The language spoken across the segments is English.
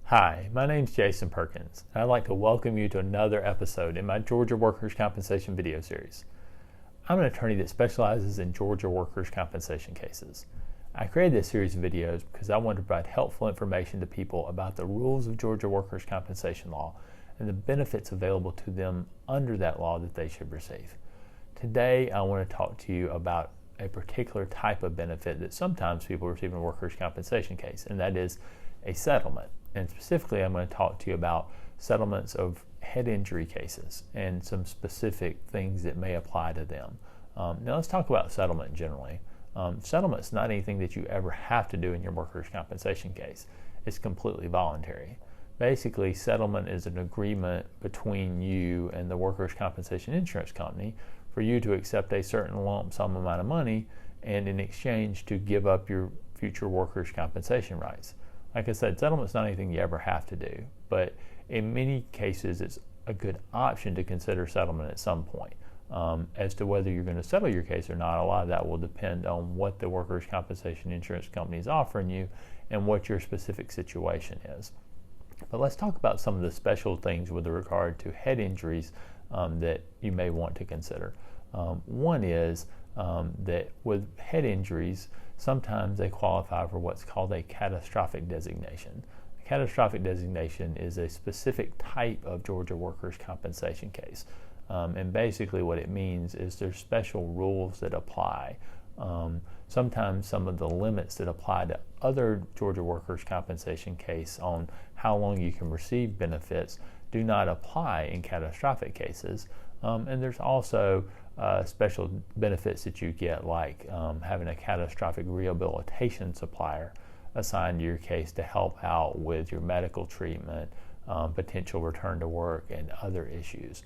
Hi, my name's Jason Perkins, and I'd like to welcome you to another episode in my Georgia Workers' Compensation video series. I'm an attorney that specializes in Georgia workers' compensation cases. I created this series of videos because I wanted to provide helpful information to people about the rules of Georgia workers' compensation law and the benefits available to them under that law that they should receive. Today, I want to talk to you about a particular type of benefit that sometimes people receive in a workers' compensation case, and that is a settlement. And specifically, I'm going to talk to you about settlements of head injury cases and some specific things that may apply to them. Now let's talk about settlement generally. Settlement's not anything that you ever have to do in your workers' compensation case. It's completely voluntary. Basically, settlement is an agreement between you and the workers' compensation insurance company for you to accept a certain lump sum amount of money and in exchange to give up your future workers' compensation rights. Like I said, settlement's not anything you ever have to do, but in many cases it's a good option to consider settlement at some point. As to whether you're going to settle your case or not, a lot of that will depend on what the workers' compensation insurance company is offering you and what your specific situation is. But let's talk about some of the special things with regard to head injuries that you may want to consider. One is that with head injuries, sometimes they qualify for what's called a catastrophic designation. A catastrophic designation is a specific type of Georgia workers' compensation case. And basically what it means is there's special rules that apply. Sometimes some of the limits that apply to other Georgia workers' compensation case on how long you can receive benefits do not apply in catastrophic cases. And there's also special benefits that you get, like having a catastrophic rehabilitation supplier assigned to your case to help out with your medical treatment, potential return to work, and other issues.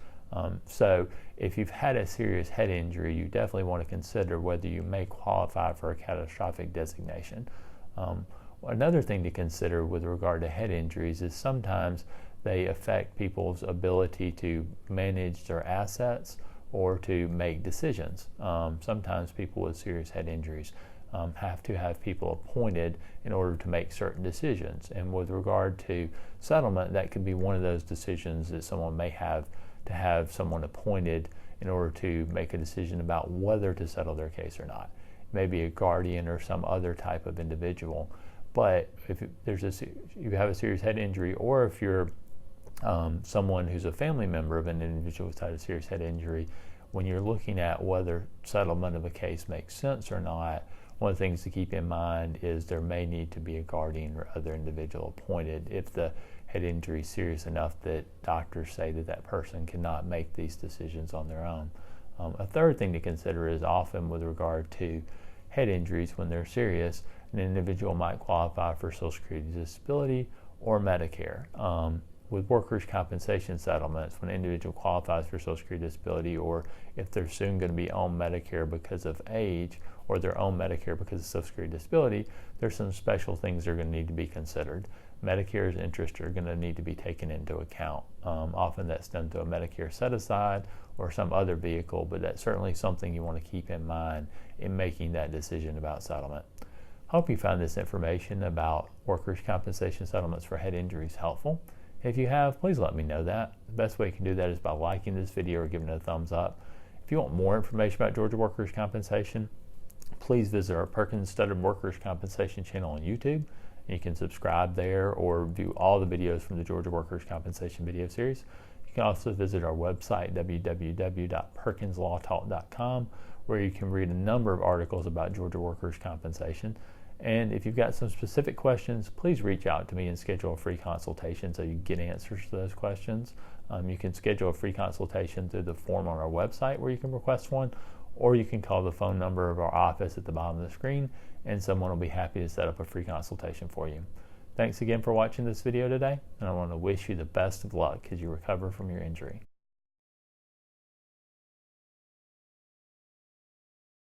So if you've had a serious head injury, you definitely want to consider whether you may qualify for a catastrophic designation. Another thing to consider with regard to head injuries is sometimes they affect people's ability to manage their assets or to make decisions. Sometimes people with serious head injuries have to have people appointed in order to make certain decisions. And with regard to settlement, that could be one of those decisions that someone may have to have someone appointed in order to make a decision about whether to settle their case or not. Maybe a guardian or some other type of individual. But if you have a serious head injury, or if you're someone who's a family member of an individual who's had a serious head injury, when you're looking at whether settlement of a case makes sense or not, one of the things to keep in mind is there may need to be a guardian or other individual appointed if the head injury is serious enough that doctors say that that person cannot make these decisions on their own. A third thing to consider is often with regard to head injuries, when they're serious, an individual might qualify for Social Security disability or Medicare. With workers' compensation settlements, when an individual qualifies for Social Security disability, or if they're soon going to be on Medicare because of age, or they're on Medicare because of Social Security disability, there's some special things that are going to need to be considered. Medicare's interests are going to need to be taken into account. Often that's done through a Medicare set-aside or some other vehicle, but that's certainly something you want to keep in mind in making that decision about settlement. Hope you found this information about workers' compensation settlements for head injuries helpful. If you have, please let me know that. The best way you can do that is by liking this video or giving it a thumbs up. If you want more information about Georgia workers' compensation, please visit our Perkins Studdard Workers' Compensation channel on YouTube. You can subscribe there or view all the videos from the Georgia Workers' Compensation video series. You can also visit our website, www.perkinslawtalk.com, where you can read a number of articles about Georgia workers' compensation. And if you've got some specific questions, please reach out to me and schedule a free consultation so you can get answers to those questions. You can schedule a free consultation through the form on our website where you can request one, or you can call the phone number of our office at the bottom of the screen, and someone will be happy to set up a free consultation for you. Thanks again for watching this video today, and I want to wish you the best of luck as you recover from your injury.